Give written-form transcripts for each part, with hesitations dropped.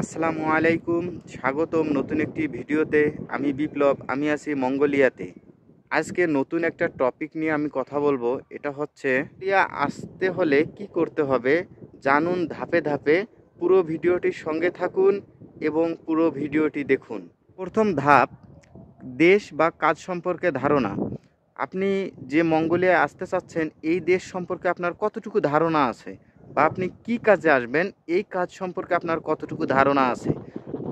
আসসালামু আলাইকুম, স্বাগতম নতুন একটি ভিডিওতে। আমি বিপ্লব, আমি আছি মঙ্গোলিয়াতে। আজকে নতুন একটা টপিক নিয়ে আমি কথা বলবো। এটা হচ্ছে মঙ্গোলিয়া আসতে হলে কি করতে হবে জানুন ধাপে ধাপে। পুরো ভিডিওটির সঙ্গে থাকুন এবং পুরো ভিডিওটি দেখুন। প্রথম ধাপ, দেশ বা কাজ সম্পর্কে ধারণা। আপনি যে মঙ্গোলিয়ায় আসতে চাচ্ছেন এই দেশ সম্পর্কে আপনার কতটুকু ধারণা আছে, বা আপনি কি কাজে আসবেন এই কাজ সম্পর্কে আপনার কতটুকু ধারণা আছে।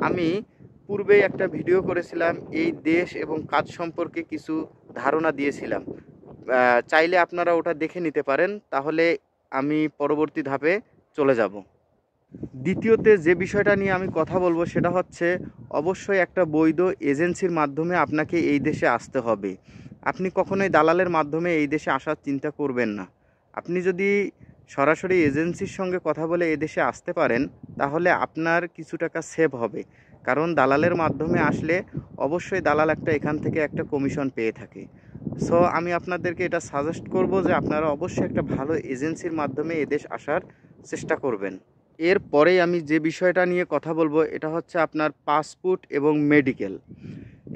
আমি পূর্বেই একটা ভিডিও করেছিলাম, এই দেশ এবং কাজ সম্পর্কে কিছু ধারণা দিয়েছিলাম। চাইলে আপনারা ওটা দেখে নিতে পারেন, তাহলে আমি পরবর্তী ধাপে চলে যাব। দ্বিতীয়তে যে বিষয়টা নিয়ে আমি কথা বলবো সেটা হচ্ছে, অবশ্যই একটা বৈধ এজেন্সির মাধ্যমে আপনাকে এই দেশে আসতে হবে। আপনি কখনোই দালালের মাধ্যমে এই দেশে আসার চিন্তা করবেন না। আপনি যদি সরাসরি এজেন্সির সঙ্গে কথা বলে এই দেশে আসতে পারেন, তাহলে আপনার কিছু টাকা সেভ হবে। কারণ দালালের মাধ্যমে আসলে অবশ্যই দালাল এখান থেকে একটা কমিশন পেয়ে থাকে। সো আমি আপনাদেরকে এটা সাজেস্ট করব যে আপনারা অবশ্যই একটা ভালো এজেন্সির মাধ্যমে এদেশ আসার চেষ্টা করবেন। এরপরেই আমি যে বিষয়টা নিয়ে কথা বলবো এটা হচ্ছে আপনার পাসপোর্ট এবং মেডিকেল।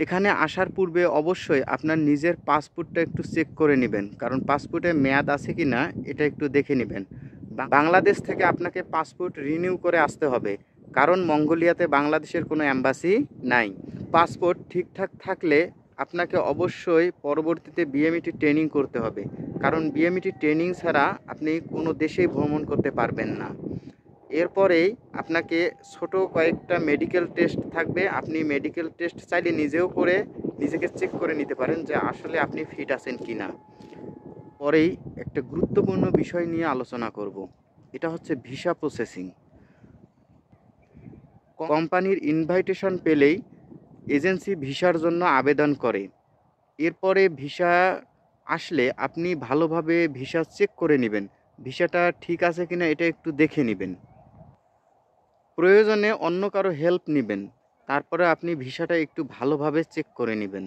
এখানে আসার পূর্বে অবশ্যই আপনার নিজের পাসপোর্টটা একটু চেক করে নেবেন, কারণ পাসপোর্টে মেয়াদ আছে কি না এটা একটু দেখে নেবেন। বাংলাদেশ থেকে আপনাকে পাসপোর্ট রিনিউ করে আসতে হবে, কারণ মঙ্গোলিয়াতে বাংলাদেশের কোনো অ্যাম্বাসি নাই। পাসপোর্ট ঠিকঠাক থাকলে আপনাকে অবশ্যই পরবর্তীতে বিএমইটি ট্রেনিং করতে হবে, কারণ বিএমইটি ট্রেনিং ছাড়া আপনি কোনো দেশেই ভ্রমণ করতে পারবেন না। এরপরেই আপনাকে ছোট কয়েকটা মেডিকেল টেস্ট থাকবে। আপনি মেডিকেল টেস্ট চাইলে নিজেও করে নিজেকে চেক করে নিতে পারেন যে আসলে আপনি ফিট আছেন কি না। পরেই একটা গুরুত্বপূর্ণ বিষয় নিয়ে আলোচনা করব, এটা হচ্ছে ভিসা প্রসেসিং। কোম্পানির ইনভাইটেশন পেলেই এজেন্সি ভিসার জন্য আবেদন করে। এরপরে ভিসা আসলে আপনি ভালোভাবে ভিসা চেক করে নেবেন, ভিসাটা ঠিক আছে কিনা এটা একটু দেখে নেবেন। প্রয়োজনে অন্য কারো হেল্প নেবেন, তারপরে আপনি ভিসাটা একটু ভালোভাবে চেক করে নেবেন।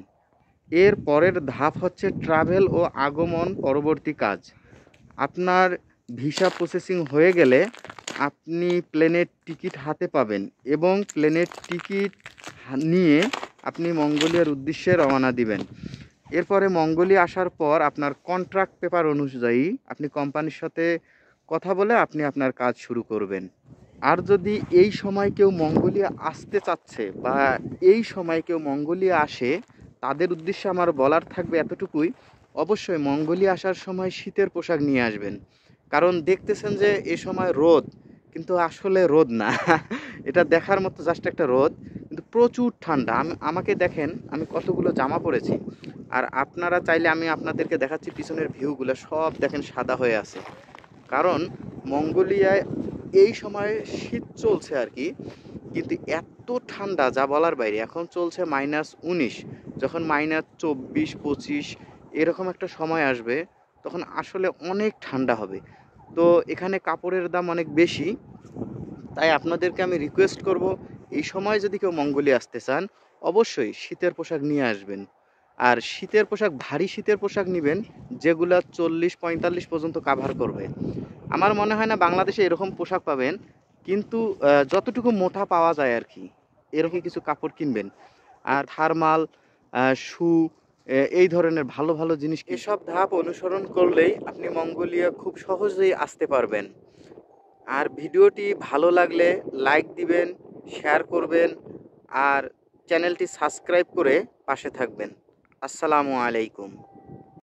এর পরের ধাপ হচ্ছে ট্রাভেল ও আগমন পরবর্তী কাজ। আপনার ভিসা প্রসেসিং হয়ে গেলে আপনি প্লেনের টিকিট হাতে পাবেন, এবং প্লেনের টিকিট নিয়ে আপনি মঙ্গোলিয়ার উদ্দেশ্যে রওনা দিবেন। এরপরে মঙ্গোলিয়া আসার পর আপনার কন্ট্রাক্ট পেপার অনুযায়ী আপনি কোম্পানির সাথে কথা বলে আপনি আপনার কাজ শুরু করবেন। আর যদি এই সময় কেউ মঙ্গোলিয়া আসতে চাচ্ছে বা এই সময় কেউ মঙ্গোলিয়া আসে, তাদের উদ্দেশ্যে আমার বলার থাকবে এতটুকুই, অবশ্যই মঙ্গোলিয়া আসার সময় শীতের পোশাক নিয়ে আসবেন। কারণ দেখতেছেন যে এ সময় রোদ, কিন্তু আসলে রোদ না এটা দেখার মতো জাস্ট একটা রোদ, কিন্তু প্রচুর ঠান্ডা। আমাকে দেখেন আমি কতগুলো জামা পরেছি, আর আপনারা চাইলে আমি আপনাদেরকে দেখাচ্ছি পিছনের ভিউগুলো, সব দেখেন সাদা হয়ে আছে। কারণ মঙ্গোলিয়ায় এই সময় শীত চলছে আর কি, কিন্তু এত ঠান্ডা যা বলার বাইরে। এখন চলছে -19, যখন -24-25 এরকম একটা সময় আসবে তখন আসলে অনেক ঠান্ডা হবে। তো এখানে কাপড়ের দাম অনেক বেশি, তাই আপনাদেরকে আমি রিকোয়েস্ট করব, এই সময় যদি কেউ মঙ্গোলিয়া আসতে চান অবশ্যই শীতের পোশাক নিয়ে আসবেন। আর শীতের পোশাক, ভারী শীতের পোশাক নেবেন যেগুলা 40-45 পর্যন্ত কাভার করবে। আমার মনে হয় না বাংলাদেশে এরকম পোশাক পাবেন, কিন্তু যতটুকু মোটা পাওয়া যায় আর কি, এরকম কিছু কাপড় কিনবেন। আর থার্মাল শু, এই ধরনের ভালো ভালো জিনিস, এসব ধাপ অনুসরণ করলেই আপনি মঙ্গোলিয়া খুব সহজেই আসতে পারবেন। আর ভিডিওটি ভালো লাগলে লাইক দিবেন, শেয়ার করবেন, আর চ্যানেলটি সাবস্ক্রাইব করে পাশে থাকবেন। আসসালামু আলাইকুম।